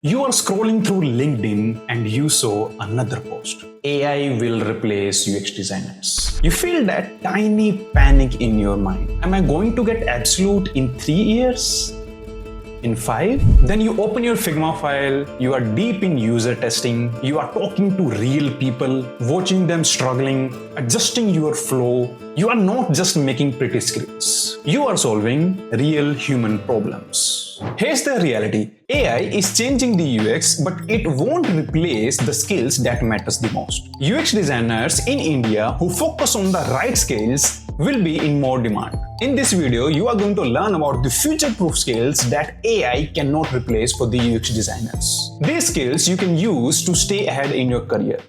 You are scrolling through LinkedIn and you saw another post. AI will replace UX designers. You feel that tiny panic in your mind. Am I going to get absolute in 3 years? In 5? Then you open your Figma file, you are deep in user testing, you are talking to real people, watching them struggling, adjusting your flow. You are not just making pretty scripts. You are solving real human problems. Here's the reality. AI is changing the UX, but it won't replace the skills that matters the most. UX designers in India who focus on the right skills will be in more demand. In this video, you are going to learn about the future-proof skills that AI cannot replace for the UX designers. These skills you can use to stay ahead in your career.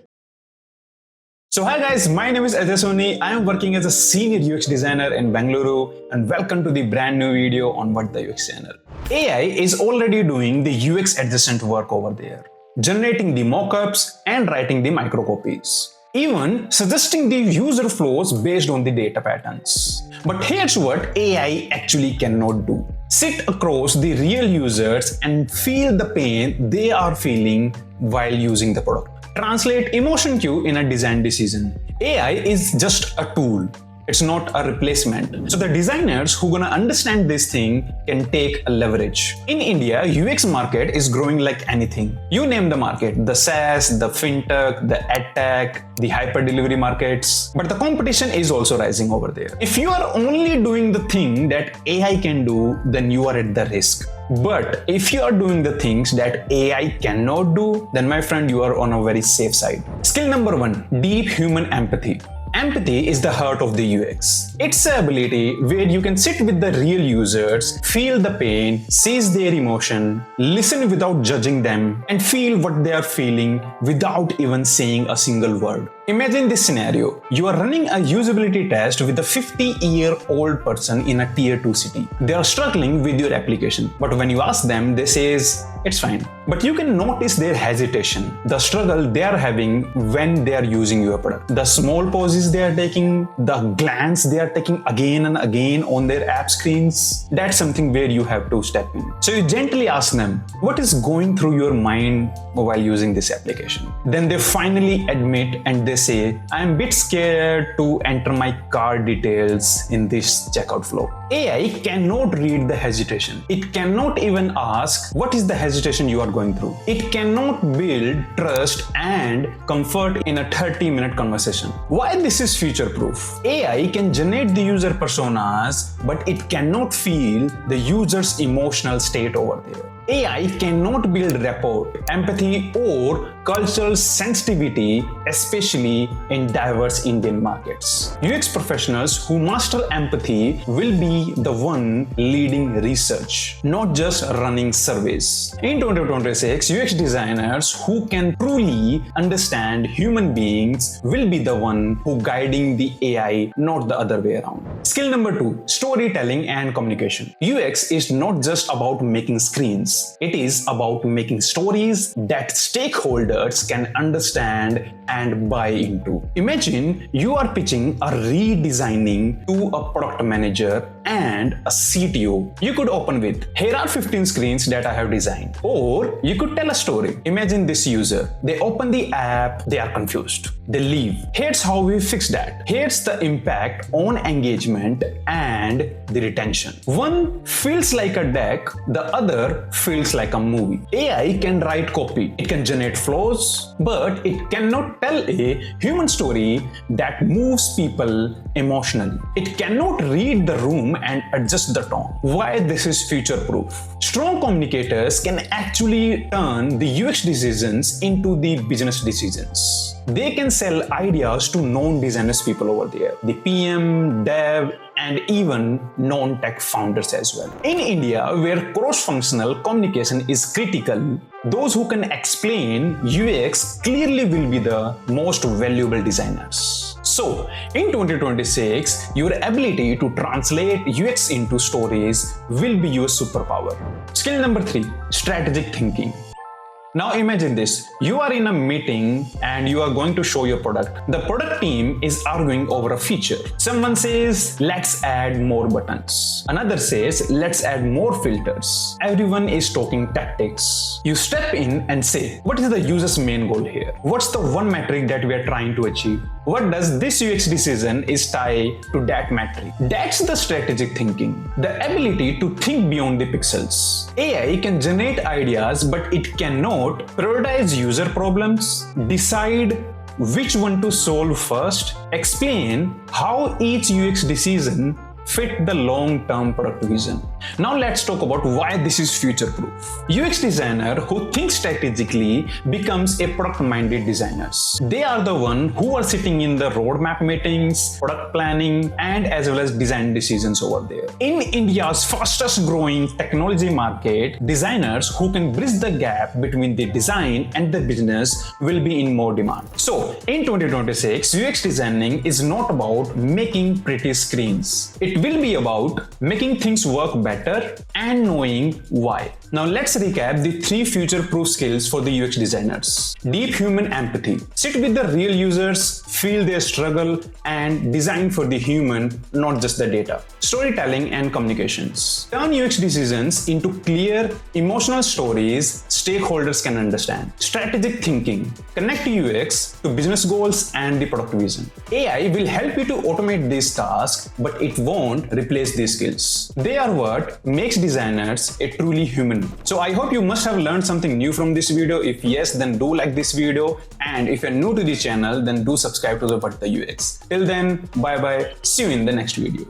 So hi guys, my name is Ajay Soni. I am working as a senior UX designer in Bengaluru, and welcome to the brand new video on What the UX channel. AI is already doing the UX adjacent work over there, generating the mockups and writing the microcopies, even suggesting the user flows based on the data patterns. But here's what AI actually cannot do. Sit across the real users and feel the pain they are feeling while using the product. Translate emotion cue in a design decision. AI is just a tool. It's not a replacement. So the designers who gonna understand this thing can take a leverage. In India, UX market is growing like anything. You name the market, the SaaS, the fintech, the edtech, the hyper delivery markets. But the competition is also rising over there. If you are only doing the thing that AI can do, then you are at the risk. But if you are doing the things that AI cannot do, then my friend, you are on a very safe side. Skill number 1, deep human empathy. Empathy is the heart of the UX. It's the ability where you can sit with the real users, feel the pain, seize their emotion, listen without judging them, and feel what they are feeling without even saying a single word. Imagine this scenario. You are running a usability test with a 50-year-old person in a tier 2 city. They are struggling with your application, but when you ask them, they say, it's fine. But you can notice their hesitation, the struggle they are having when they are using your product, the small pauses they are taking, the glance they are taking again and again on their app screens. That's something where you have to step in. So you gently ask them, what is going through your mind while using this application? Then they finally admit and they say, I'm a bit scared to enter my card details in this checkout flow. AI cannot read the hesitation. It cannot even ask, what is the hesitation you are going through? It cannot build trust and comfort in a 30-minute conversation. Why this is future-proof? AI can generate the user personas, but it cannot feel the user's emotional state over there. AI cannot build rapport, empathy, or cultural sensitivity, especially in diverse Indian markets. UX professionals who master empathy will be the one leading research, not just running surveys. In 2026, UX designers who can truly understand human beings will be the one who guiding the AI, not the other way around. Skill number 2, storytelling and communication. UX is not just about making screens. It is about making stories that stakeholders can understand and buy into. Imagine you are pitching a redesigning to a product manager and a CTO. You could open with, here are 15 screens that I have designed. Or you could tell a story. Imagine this user. They open the app, they are confused. They leave. Here's how we fix that. Here's the impact on engagement and the retention. One feels like a deck, the other feels like a movie. AI can write copy, it can generate flows, but it cannot tell a human story that moves people emotionally. It cannot read the room and adjust the tone. Why this is future-proof? Strong communicators can actually turn the UX decisions into the business decisions. They can sell ideas to non-designers people over there, the PM, dev, and even non-tech founders as well. In India, where cross-functional communication is critical, those who can explain UX clearly will be the most valuable designers. So, in 2026, your ability to translate UX into stories will be your superpower. Skill number 3, strategic thinking. Now imagine this, you are in a meeting and you are going to show your product. The product team is arguing over a feature. Someone says, let's add more buttons. Another says, let's add more filters. Everyone is talking tactics. You step in and say, what is the user's main goal here? What's the one metric that we are trying to achieve? What does this UX decision is tie to that metric? That's the strategic thinking. The ability to think beyond the pixels. AI can generate ideas, but it cannot prioritize user problems, decide which one to solve first, explain how each UX decision fit the long-term product vision. Now let's talk about why this is future-proof. UX designer who thinks strategically becomes a product-minded designers. They are the one who are sitting in the roadmap meetings, product planning, and as well as design decisions over there. In India's fastest growing technology market, designers who can bridge the gap between the design and the business will be in more demand. So in 2026, UX designing is not about making pretty screens. It will be about making things work better and knowing why. Now let's recap the 3 future-proof skills for the UX designers. Deep human empathy. Sit with the real users, feel their struggle, and design for the human, not just the data. Storytelling and communications. Turn UX decisions into clear, emotional stories stakeholders can understand. Strategic thinking. Connect UX to business goals and the product vision. AI will help you to automate these tasks, but it won't replace these skills. They are what makes designers a truly human. So I hope you must have learned something new from this video. If yes, then do like this video. And if you're new to the channel, then do subscribe to the What the UX. Till then, bye bye. See you in the next video.